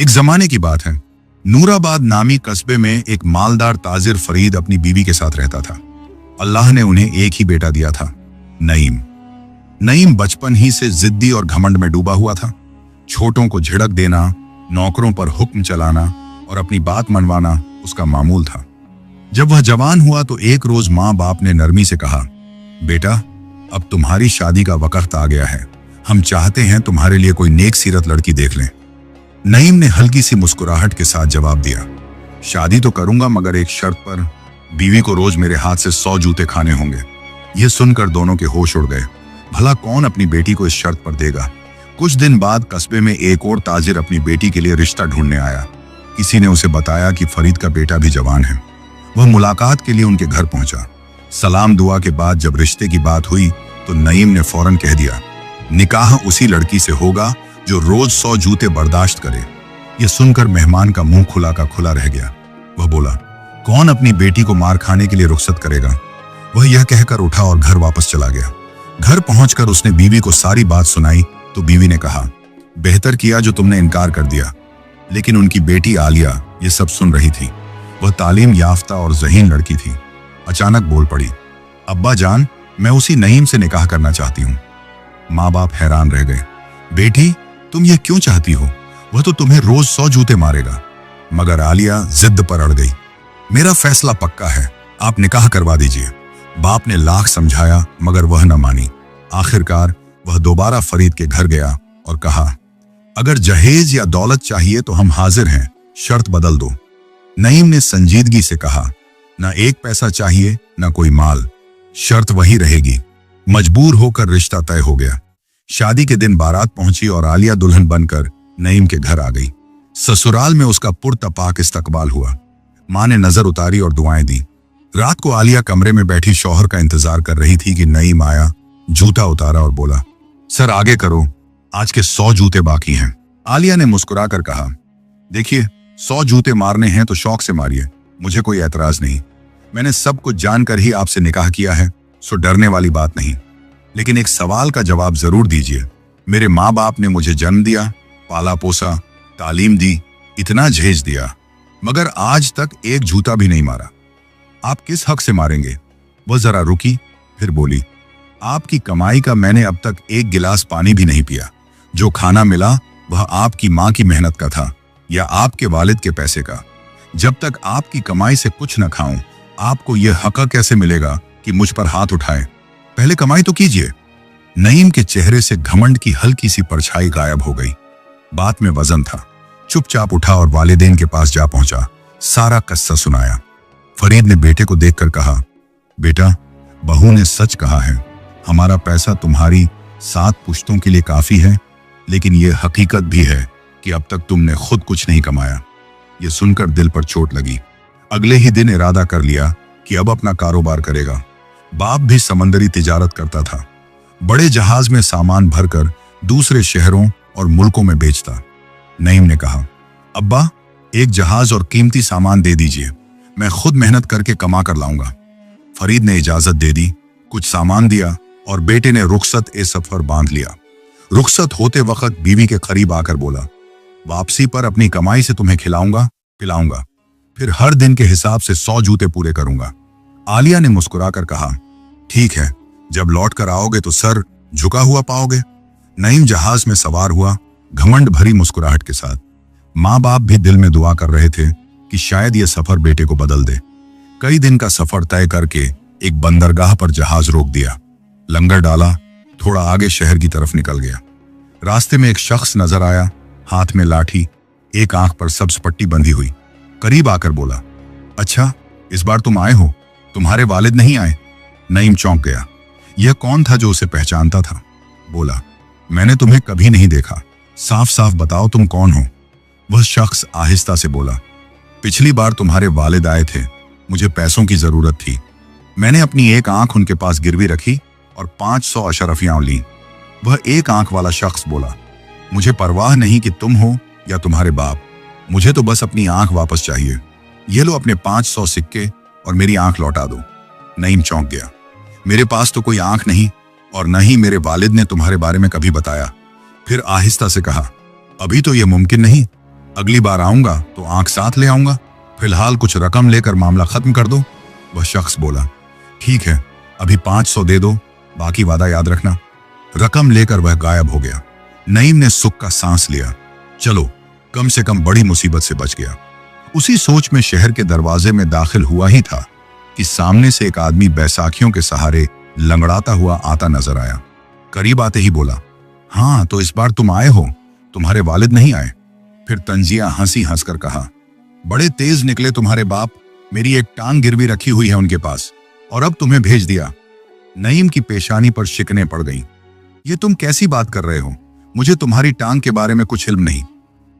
एक जमाने की बात है। नूराबाद नामी कस्बे में एक मालदार ताजिर फरीद अपनी बीवी के साथ रहता था। अल्लाह ने उन्हें एक ही बेटा दिया था, नईम। नईम बचपन ही से जिद्दी और घमंड में डूबा हुआ था। छोटों को झिड़क देना, नौकरों पर हुक्म चलाना और अपनी बात मनवाना उसका मामूल था। जब वह जवान हुआ तो एक रोज माँ बाप ने नरमी से कहा, बेटा, अब तुम्हारी शादी का वक्त आ गया है। हम चाहते हैं तुम्हारे लिए कोई नेक सीरत लड़की देख लें। नईम ने हल्की सी मुस्कुराहट के साथ जवाब दिया, शादी तो करूंगा, मगर एक शर्त पर। बीवी को रोज मेरे हाथ से 100 जूते खाने होंगे। यह सुनकर दोनों के होश उड़ गए। भला कौन अपनी बेटी को इस शर्त पर देगा। कुछ दिन बाद कस्बे में एक और ताजिर अपनी बेटी के लिए रिश्ता ढूंढने आया। किसी ने उसे बताया कि फरीद का बेटा भी जवान है। वह मुलाकात के लिए उनके घर पहुंचा। सलाम दुआ के बाद जब रिश्ते की बात हुई तो नईम ने फौरन कह दिया, निकाह उसी लड़की से होगा जो रोज 100 जूते बर्दाश्त करे। यह सुनकर मेहमान का मुंह खुला का खुला रह गया। वह बोला, कौन अपनी बेटी को मार खाने के लिए रुखसत करेगा। वह यह कहकर उठा और घर वापस चला गया। घर पहुंचकर उसने बीवी को सारी बात सुनाई तो बीवी ने कहा, बेहतर किया जो तुमने इनकार कर दिया। लेकिन उनकी बेटी आलिया ये सब सुन रही थी। वह तालीम याफ्ता और ज़हीन लड़की थी। अचानक बोल पड़ी, अब्बा जान, मैं उसी नईम से निकाह करना चाहती हूँ। माँ बाप हैरान रह गए। बेटी, तुम ये क्यों चाहती हो? वह तो तुम्हें रोज 100 जूते मारेगा। मगर आलिया जिद पर अड़ गई। मेरा फैसला पक्का है, आप निकाह करवा दीजिए। बाप ने लाख समझाया मगर वह न मानी। आखिरकार वह दोबारा फरीद के घर गया और कहा, अगर जहेज या दौलत चाहिए तो हम हाजिर हैं, शर्त बदल दो। नईम ने संजीदगी से कहा, न एक पैसा चाहिए न कोई माल, शर्त वही रहेगी। मजबूर होकर रिश्ता तय हो गया। शादी के दिन बारात पहुंची और आलिया दुल्हन बनकर नईम के घर आ गई। ससुराल में उसका पुरतपाक इस्तकबाल हुआ। मां ने नजर उतारी और दुआएं दी। रात को आलिया कमरे में बैठी शौहर का इंतजार कर रही थी कि नईम आया, जूता उतारा और बोला, सर आगे करो, आज के 100 जूते बाकी हैं। आलिया ने मुस्कुराकर कहा, देखिए, 100 जूते मारने हैं तो शौक से मारिए, मुझे कोई एतराज नहीं। मैंने सब कुछ जानकर ही आपसे निकाह किया है, सो डरने वाली बात नहीं। लेकिन एक सवाल का जवाब जरूर दीजिए। मेरे माँ बाप ने मुझे जन्म दिया, पाला पोसा, तालीम दी, इतना झेज दिया, मगर आज तक एक जूता भी नहीं मारा। आप किस हक से मारेंगे? वह जरा रुकी, फिर बोली, आपकी कमाई का मैंने अब तक एक गिलास पानी भी नहीं पिया। जो खाना मिला वह आपकी माँ की मेहनत का था या आपके वालिद के पैसे का। जब तक आपकी कमाई से कुछ न खाऊं, आपको यह हक कैसे मिलेगा कि मुझ पर हाथ उठाएं? पहले कमाई तो कीजिए। नईम के चेहरे से घमंड की हल्की सी परछाई गायब हो गई। बात में वजन था। चुपचाप उठा और वालिदैन के पास जा पहुंचा। सारा किस्सा सुनाया। फरीद ने बेटे को देखकर कहा, बेटा, बहू ने सच कहा है, हमारा पैसा तुम्हारी 7 पुश्तों के लिए काफी है, लेकिन यह हकीकत भी है कि अब तक तुमने खुद कुछ नहीं कमाया। यह सुनकर दिल पर चोट लगी। अगले ही दिन इरादा कर लिया कि अब अपना कारोबार करेगा। बाप भी समंदरी तिजारत करता था। बड़े जहाज में सामान भरकर दूसरे शहरों और मुल्कों में बेचता। नईम ने कहा, अब्बा, एक जहाज और कीमती सामान दे दीजिए, मैं खुद मेहनत करके कमा कर लाऊंगा। फरीद ने इजाजत दे दी, कुछ सामान दिया और बेटे ने रुखसत ए सफर बांध लिया। रुखसत होते वक्त बीवी के करीब आकर बोला, वापसी पर अपनी कमाई से तुम्हें खिलाऊंगा पिलाऊंगा, फिर हर दिन के हिसाब से 100 जूते पूरे करूंगा। आलिया ने मुस्कुराकर कहा, ठीक है, जब लौट कर आओगे तो सर झुका हुआ पाओगे। नईम जहाज में सवार हुआ, घमंड भरी मुस्कुराहट के साथ। माँ बाप भी दिल में दुआ कर रहे थे कि शायद यह सफर बेटे को बदल दे। कई दिन का सफर तय करके एक बंदरगाह पर जहाज रोक दिया। लंगर डाला, थोड़ा आगे शहर की तरफ निकल गया। रास्ते में एक शख्स नजर आया, हाथ में लाठी, एक आंख पर सब्ज पट्टी बंधी हुई। करीब आकर बोला, अच्छा, इस बार तुम आए हो, तुम्हारे वालिद नहीं आए? नईम चौंक गया। यह कौन था जो उसे पहचानता था? बोला, मैंने तुम्हें कभी नहीं देखा, साफ साफ बताओ तुम कौन हो। वह शख्स आहिस्ता से बोला, पिछली बार तुम्हारे वालिद आए थे, मुझे पैसों की जरूरत थी, मैंने अपनी एक आंख उनके पास गिरवी रखी और 500 अशरफियां ली। वह एक आंख वाला शख्स बोला, मुझे परवाह नहीं कि तुम हो या तुम्हारे बाप, मुझे तो बस अपनी आंख वापस चाहिए। ये लो अपने 500 सिक्के और मेरी आंख लौटा दो। नईम चौंक गया, मेरे पास तो कोई आंख नहीं और न ही मेरे वालिद ने तुम्हारे बारे में कभी बताया। फिर आहिस्ता से कहा, अभी तो यह मुमकिन नहीं, अगली बार आऊंगा तो आंख साथ ले आऊंगा, फिलहाल कुछ रकम लेकर मामला खत्म कर दो। वह शख्स बोला, ठीक है, अभी 500 दे दो, बाकी वादा याद रखना। रकम लेकर वह गायब हो गया। नईम ने सुख का सांस लिया, चलो कम से कम बड़ी मुसीबत से बच गया। उसी सोच में शहर के दरवाजे में दाखिल हुआ ही था कि सामने से एक आदमी बैसाखियों के सहारे लंगड़ाता हुआ आता नजर आया। करीब आते ही बोला, हाँ तो इस बार तुम आए हो, तुम्हारे वालिद नहीं आए? फिर तंजिया हंसी हंसकर कहा, बड़े तेज निकले तुम्हारे बाप, मेरी एक टांग गिरवी रखी हुई है उनके पास और अब तुम्हें भेज दिया। नईम की पेशानी पर शिकने पड़ गईं। ये तुम कैसी बात कर रहे हो? मुझे तुम्हारी टांग के बारे में कुछ इल्म नहीं।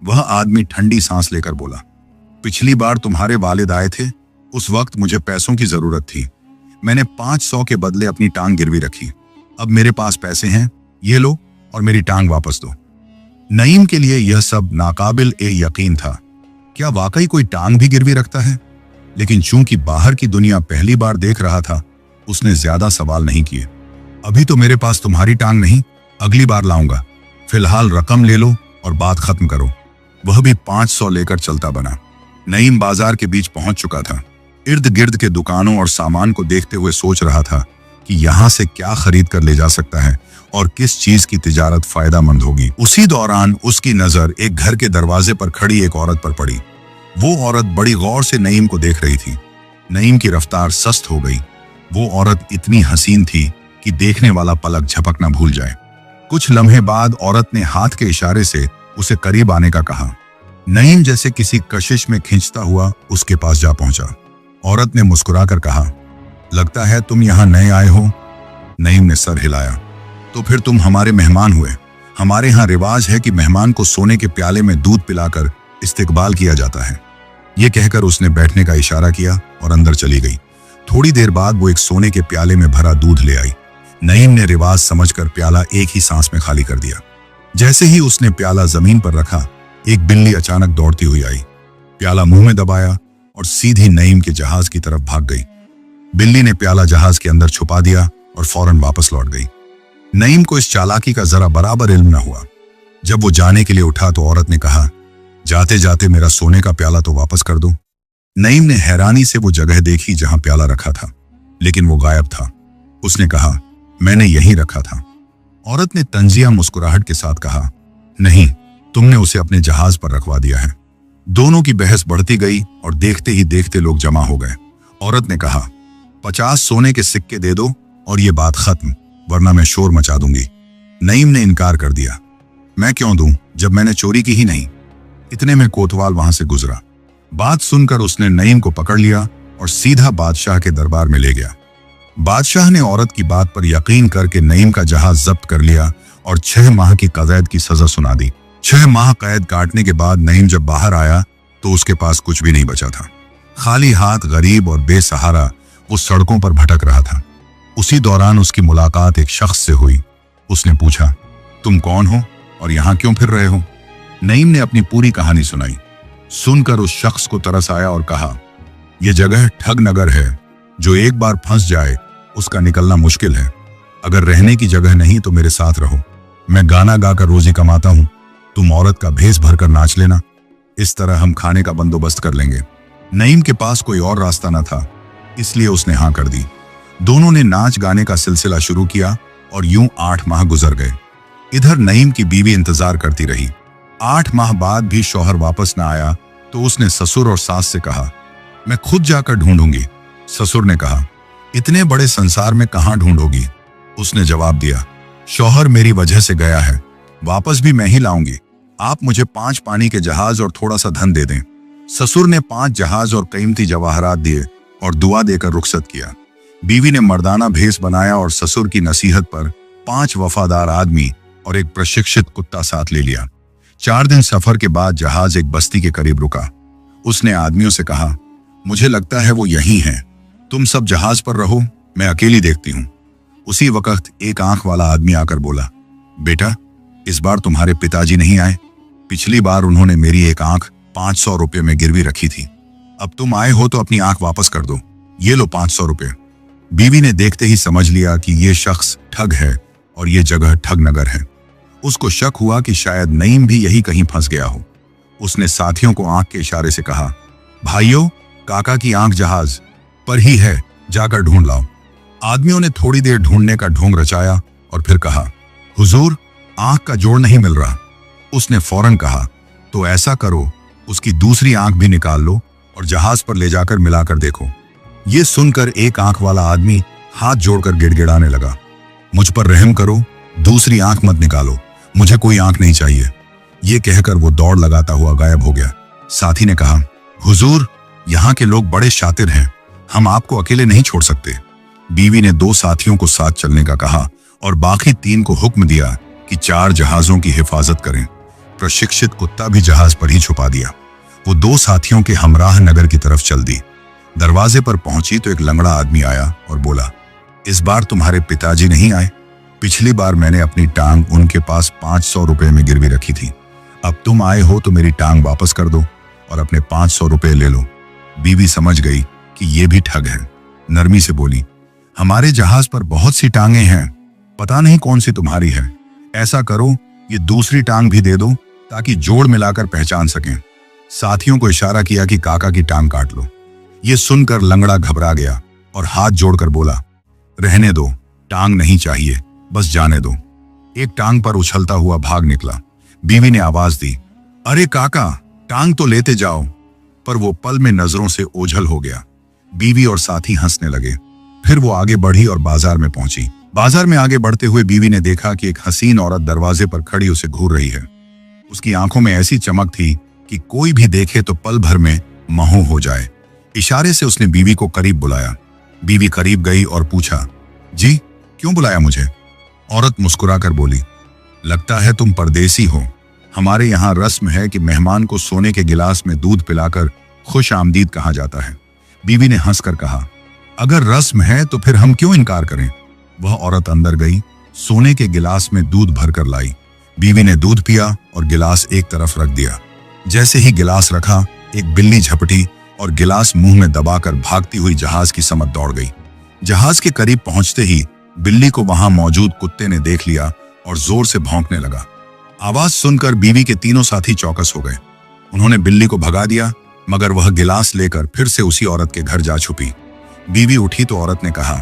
वह आदमी ठंडी सांस लेकर बोला, पिछली बार तुम्हारे वालिद आए थे, उस वक्त मुझे पैसों की जरूरत थी, मैंने 500 के बदले अपनी टांग गिरवी रखी। अब मेरे पास पैसे हैं, ये लो और मेरी टांग वापस दो। नईम के लिए यह सब नाकाबिल ए यकीन था। क्या वाकई कोई टांग भी गिरवी रखता है? लेकिन चूंकि बाहर की दुनिया पहली बार देख रहा था, उसने ज्यादा सवाल नहीं किए। अभी तो मेरे पास तुम्हारी टांग नहीं, अगली बार लाऊंगा, फिलहाल रकम ले लो और बात खत्म करो। वह भी 500 लेकर चलता बना। नईम बाजार के बीच पहुंच चुका था। इर्द गिर्द के दुकानों और सामान को देखते हुए सोच रहा था कि यहां से क्या खरीद कर ले जा सकता है और किस चीज की तिजारत फायदेमंद होगी। उसी दौरान उसकी नजर एक घर के दरवाजे पर खड़ी एक औरत पर पड़ी। वो औरत बड़ी गौर से नईम को देख रही थी। नईम की रफ्तार सस्त हो गई। वो औरत इतनी हसीन थी कि देखने वाला पलक झपकना भूल जाए। कुछ लम्हे बाद औरत ने हाथ के इशारे से उसे करीब आने का कहा। नईम जैसे किसी कशिश में खींचता हुआ उसके पास जा पहुंचा। औरत ने मुस्कुराकर कहा, लगता है तुम यहाँ नए आए हो। नईम ने सर हिलाया। तो फिर तुम हमारे मेहमान हुए। हमारे यहाँ रिवाज है कि मेहमान को सोने के प्याले में दूध पिलाकर इस्तिकबाल किया जाता है। ये कहकर उसने बैठने का इशारा किया और अंदर चली गई। थोड़ी देर बाद वो एक सोने के प्याले में भरा दूध ले आई। नईम ने रिवाज समझकर प्याला एक ही सांस में खाली कर दिया। जैसे ही उसने प्याला जमीन पर रखा, एक बिल्ली अचानक दौड़ती हुई आई, प्याला मुंह में दबाया और सीधी नईम के जहाज की तरफ भाग गई। बिल्ली ने प्याला जहाज के अंदर छुपा दिया और फौरन वापस लौट गई। नईम को इस चालाकी का जरा बराबर इल्म न हुआ। जब वो जाने के लिए उठा तो औरत ने कहा, जाते जाते मेरा सोने का प्याला तो वापस कर दो। नईम ने हैरानी से वो जगह देखी जहां प्याला रखा था, लेकिन वो गायब था। उसने कहा, मैंने यहीं रखा था। औरत ने तंजिया मुस्कुराहट के साथ कहा, नहीं, तुमने उसे अपने जहाज पर रखवा दिया है। दोनों की बहस बढ़ती गई और देखते ही देखते लोग जमा हो गए। औरत ने कहा, 50 सोने के सिक्के दे दो और ये बात खत्म, वरना मैं शोर मचा दूंगी। नईम ने इनकार कर दिया। मैं क्यों दूं जब मैंने चोरी की ही नहीं। इतने में कोतवाल वहां से गुजरा। बात सुनकर उसने नईम को पकड़ लिया और सीधा बादशाह के दरबार में ले गया। बादशाह ने औरत की बात पर यकीन करके नईम का जहाज जब्त कर लिया और 6 माह की कैद की सजा सुना दी। 6 माह कैद काटने के बाद नईम जब बाहर आया तो उसके पास कुछ भी नहीं बचा था। खाली हाथ, गरीब और बेसहारा वो सड़कों पर भटक रहा था। उसी दौरान उसकी मुलाकात एक शख्स से हुई। उसने पूछा, तुम कौन हो और यहाँ क्यों फिर रहे हो? नईम ने अपनी पूरी कहानी सुनाई। सुनकर उस शख्स को तरस आया और कहा, यह जगह ठग नगर है। जो एक बार फंस जाए उसका निकलना मुश्किल है। अगर रहने की जगह नहीं तो मेरे साथ रहो। मैं गाना गाकर रोजी कमाता हूं, तुम औरत का भेस भरकर नाच लेना, इस तरह हम खाने का बंदोबस्त कर लेंगे। नईम के पास कोई और रास्ता न था, इसलिए उसने हाँ कर दी। दोनों ने नाच गाने का सिलसिला शुरू किया और यूं 8 माह गुजर गए। इधर नईम की बीवी इंतजार करती रही। 8 माह बाद भी शौहर वापस न आया तो उसने ससुर और सास से कहा, मैं खुद जाकर ढूंढूंगी। ससुर ने कहा, इतने बड़े संसार में कहां ढूंढोगी? उसने जवाब दिया, शौहर मेरी वजह से गया है, वापस भी मैं ही लाऊंगी। आप मुझे 5 पानी के जहाज और थोड़ा सा धन दे दें। ससुर ने 5 जहाज और कीमती जवाहरात दिए और दुआ देकर रुखसत किया। बीवी ने मर्दाना भेस बनाया और ससुर की नसीहत पर 5 वफादार आदमी और एक प्रशिक्षित कुत्ता साथ ले लिया। 4 दिन सफर के बाद जहाज एक बस्ती के करीब रुका। उसने आदमियों से कहा, मुझे लगता है वो यहीं है, तुम सब जहाज पर रहो, मैं अकेली देखती हूं। उसी वक्त एक आंख वाला आदमी आकर बोला, बेटा, इस बार तुम्हारे पिताजी नहीं आए। पिछली बार उन्होंने मेरी एक आंख 500 रुपये में गिरवी रखी थी। अब तुम आए हो तो अपनी आंख वापस कर दो, ये लो 500 रुपये। बीवी ने देखते ही समझ लिया कि ये शख्स ठग है और ये जगह ठग नगर है। उसको शक हुआ कि शायद नईम भी यही कहीं फंस गया हो। उसने साथियों को आंख के इशारे से कहा, भाइयों, काका की आंख जहाज पर ही है, जाकर ढूंढ लाओ। आदमियों ने थोड़ी देर ढूंढने का ढोंग रचाया और फिर कहा, हुजूर, आंख का जोड़ नहीं मिल रहा। उसने फौरन कहा, तो ऐसा करो, उसकी दूसरी आंख भी निकाल लो और जहाज पर ले जाकर मिलाकर देखो। ये सुनकर एक आंख वाला आदमी हाथ जोड़कर गिड़गिड़ाने लगा, मुझ पर रहम करो, दूसरी आंख मत निकालो, मुझे कोई आंख नहीं चाहिए। ये कहकर वो दौड़ लगाता हुआ गायब हो गया। साथी ने कहा, हुजूर, यहाँ के लोग बड़े शातिर हैं, हम आपको अकेले नहीं छोड़ सकते। बीवी ने 2 साथियों को साथ चलने का कहा और बाकी 3 को हुक्म दिया कि 4 जहाजों की हिफाजत करें। प्रशिक्षित कुत्ता भी जहाज पर ही छुपा दिया। वो 2 साथियों के हमराह नगर की तरफ चल दी। दरवाजे पर पहुंची तो एक लंगड़ा आदमी आया और बोला, इस बार तुम्हारे पिताजी नहीं आए? पिछली बार मैंने अपनी टांग उनके पास 500 रुपए में गिरवी रखी थी। अब तुम आए हो तो मेरी टांग वापस कर दो और अपने 500 रुपए ले लो। बीवी समझ गई कि ये भी ठग है। नरमी से बोली, हमारे जहाज पर बहुत सी टांगें हैं, पता नहीं कौन सी तुम्हारी है। ऐसा करो, ये दूसरी टांग भी दे दो ताकि जोड़ मिलाकर पहचान सकें। साथियों को इशारा किया कि काका की टांग काट लो। ये सुनकर लंगड़ा घबरा गया और हाथ जोड़कर बोला, रहने दो, टांग नहीं चाहिए, बस जाने दो। एक टांग पर उछलता हुआ भाग निकला। बीवी ने आवाज दी, अरे काका, टांग तो लेते जाओ। पर वो पल में नजरों से ओझल हो गया। बीवी और साथी हंसने लगे। फिर वो आगे बढ़ी और बाजार में पहुंची। बाजार में आगे बढ़ते हुए बीवी ने देखा कि एक हसीन औरत दरवाजे पर खड़ी उसे घूर रही है। उसकी आंखों में ऐसी चमक थी कि कोई भी देखे तो पल भर में महू हो जाए। इशारे से उसने बीवी को करीब बुलाया। बीवी करीब गई और पूछा, जी, क्यों बुलाया मुझे? औरत मुस्कुराकर बोली, लगता है तुम परदेसी हो। हमारे यहाँ रस्म है कि मेहमान को सोने के गिलास में दूध पिलाकर खुश आमदीद कहा जाता है। बीवी ने हंसकर कहा, अगर रस्म है तो फिर हम क्यों इनकार करें। वह औरत अंदर गई, सोने के गिलास में दूध भरकर लाई। बीवी ने दूध पिया और गिलास एक तरफ रख दिया। जैसे ही गिलास रखा, एक बिल्ली झपटी और गिलास मुंह में दबाकर भागती हुई जहाज की समत दौड़ गई। जहाज के करीब पहुंचते ही बिल्ली को वहां मौजूद कुत्ते ने देख लिया और जोर से भौंकने लगा। आवाज सुनकर बीवी के 3 साथी चौकस हो गए। उन्होंने बिल्ली को भगा दिया, मगर वह गिलास लेकर फिर से उसी औरत के घर जा छुपी। बीवी उठी तो औरत ने कहा,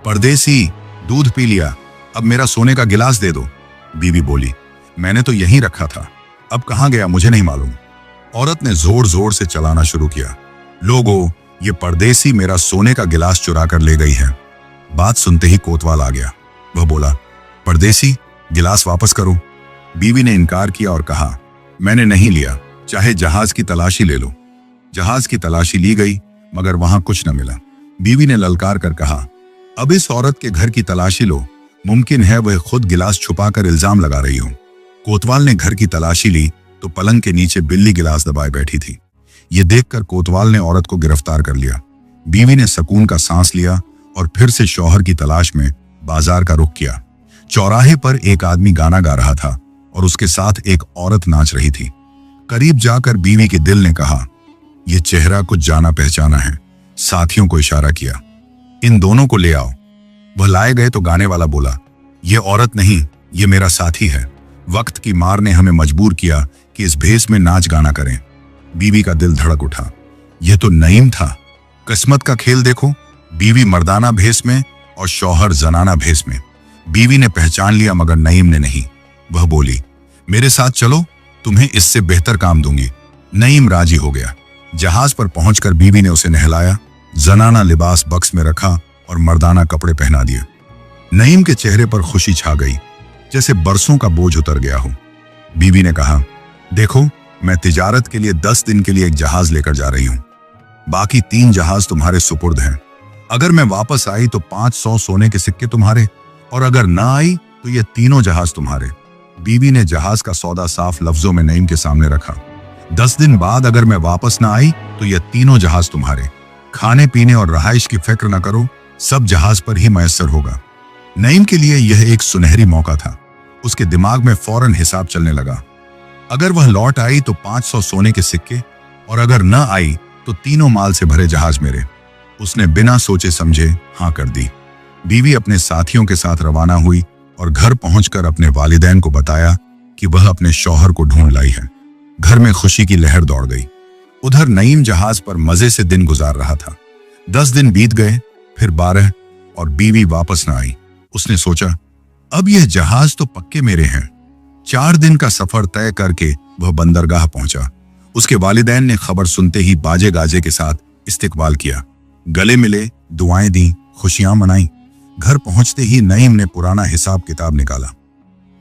परदेसी, दूध पी लिया, अब मेरा सोने का गिलास दे दो। बीवी बोली, मैंने तो यहीं रखा था, अब कहां गया मुझे नहीं मालूम। औरत ने जोर जोर से चलाना शुरू किया, लोगों, ये परदेसी मेरा सोने का गिलास चुरा कर ले गई है। बात सुनते ही कोतवाल आ गया। वह बोला, परदेसी, गिलास वापस करो। बीवी ने इनकार किया और कहा, मैंने नहीं लिया, चाहे जहाज की तलाशी ले लो। जहाज की तलाशी ली गई, मगर वहां कुछ न मिला। बीवी ने ललकार कर कहा, अब इस औरत के घर की तलाशी लो, मुमकिन है वह खुद गिलास छुपाकर इल्जाम लगा रही हो। कोतवाल ने घर की तलाशी ली तो पलंग के नीचे बिल्ली गिलास दबाए बैठी थी। ये देखकर कोतवाल ने औरत को गिरफ्तार कर लिया। बीवी ने सुकून का सांस लिया और फिर से शौहर की तलाश में बाजार का रुख किया। चौराहे पर एक आदमी गाना गा रहा था और उसके साथ एक औरत नाच रही थी। करीब जाकर बीवी के दिल ने कहा, यह चेहरा कुछ जाना पहचाना है। साथियों को इशारा किया, इन दोनों को ले आओ। वह लाए गए तो गाने वाला बोला, यह औरत नहीं, यह मेरा साथी है। वक्त की मार ने हमें मजबूर किया कि इस भेष में नाच गाना करें। बीवी का दिल धड़क उठा, यह तो नईम था। किस्मत का खेल देखो, बीवी मर्दाना भेष में और शौहर जनाना भेष में। बीवी ने पहचान लिया मगर नईम ने नहीं। वह बोली, मेरे साथ चलो, तुम्हें इससे बेहतर काम दूंगी। नईम राजी हो गया। जहाज पर पहुंचकर बीवी ने उसे नहलाया, जनाना लिबास बक्स में रखा और मर्दाना कपड़े पहना दिए। नईम के चेहरे पर खुशी छा गई, जैसे बरसों का बोझ उतर गया हो। बीवी ने कहा, देखो, मैं तिजारत के लिए 10 दिन के लिए एक जहाज लेकर जा रही हूं। बाकी 3 जहाज तुम्हारे सुपुर्द हैं। अगर मैं वापस आई तो 500 सोने के सिक्के तुम्हारे, और अगर ना आई तो ये तीनों जहाज तुम्हारे। बीवी ने जहाज का सौदा साफ लफ्जों में नईम के सामने रखा। 10 दिन बाद अगर मैं वापस ना आई तो ये तीनों जहाज तुम्हारे। खाने पीने और रहाइश की फिक्र न करो, सब जहाज पर ही मयस्सर होगा। नईम के लिए यह एक सुनहरी मौका था। उसके दिमाग में फौरन हिसाब चलने लगा। अगर वह लौट आई तो 500 सोने के सिक्के, और अगर न आई तो तीनों माल से भरे जहाज मेरे। उसने बिना सोचे समझे हाँ कर दी। बीवी अपने साथियों के साथ रवाना हुई और घर पहुंचकर अपने वालिदैन को बताया कि वह अपने शौहर को ढूंढ लाई है। घर में खुशी की लहर दौड़ गई। उधर नईम जहाज पर मजे से दिन गुजार रहा था। 10 दिन बीत गए, फिर 12 और बीवी वापस न आई। उसने सोचा, अब यह जहाज तो पक्के मेरे हैं। 4 दिन का सफर तय करके वह बंदरगाह पहुंचा। उसके वालिदैन ने खबर सुनते ही बाजे गाजे के साथ इस्तकबाल किया, गले मिले, दुआएं दी, खुशियां मनाई। घर पहुंचते ही नईम ने पुराना हिसाब किताब निकाला।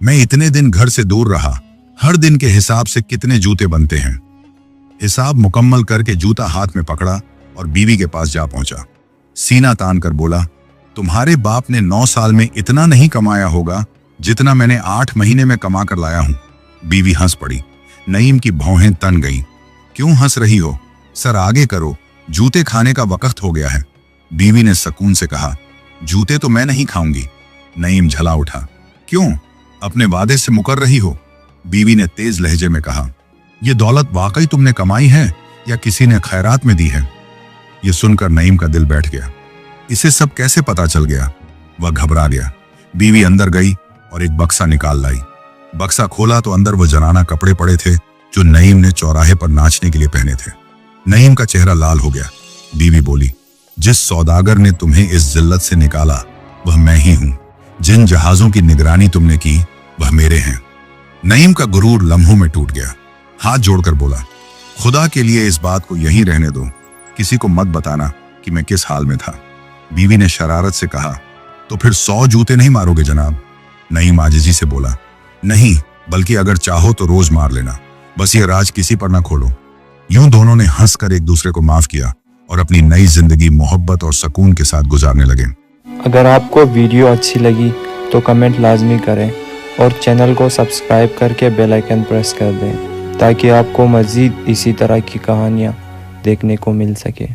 मैं इतने दिन घर से दूर रहा, हर दिन के हिसाब से कितने जूते बनते हैं। हिसाब मुकम्मल करके जूता हाथ में पकड़ा और बीवी के पास जा पहुंचा। सीना तान कर बोला, तुम्हारे बाप ने 9 साल में इतना नहीं कमाया होगा जितना मैंने 8 महीने में कमा कर लाया हूं। बीवी हंस पड़ी। नईम की भौहें तन गईं। क्यों हंस रही हो? सर आगे करो, जूते खाने का वक्त हो गया है। बीवी ने सुकून से कहा, जूते तो मैं नहीं खाऊंगी। नईम झला उठा। क्यों? अपने वादे से मुकर रही हो? बीवी ने तेज लहजे में कहा, यह दौलत वाकई तुमने कमाई है या किसी ने खैरात में दी है? यह सुनकर नईम का दिल बैठ गया। इसे सब कैसे पता चल गया? वह घबरा गया। बीवी अंदर गई और एक बक्सा निकाल लाई। बक्सा खोला तो अंदर वो जनाना कपड़े पड़े थे जो नईम ने चौराहे पर नाचने के लिए पहने थे। नईम का चेहरा लाल हो गया। बीवी बोली, जिस सौदागर ने तुम्हें इस जिल्लत से निकाला वह मैं ही हूं। जिन जहाजों की निगरानी तुमने की वह मेरे हैं। नईम का गुरूर लम्हों में टूट गया। हाथ जोड़कर बोला, खुदा के लिए इस बात को यहीं रहने दो, किसी को मत बताना कि मैं किस हाल में था। बीवी ने शरारत से कहा, तो फिर 100 जूते नहीं मारोगे जनाब? नईम आजिजी से बोला, नहीं, बल्कि अगर चाहो तो रोज मार लेना, बस ये राज किसी पर ना खोलो। यूं दोनों ने हंसकर एक दूसरे को माफ किया और अपनी नई जिंदगी मोहब्बत और सुकून के साथ गुजारने लगे। अगर आपको वीडियो अच्छी लगी तो कमेंट लाजमी करें और चैनल को सब्सक्राइब करके बेल आइकन प्रेस कर दें ताकि आपको मज़ीद इसी तरह की कहानियाँ देखने को मिल सके।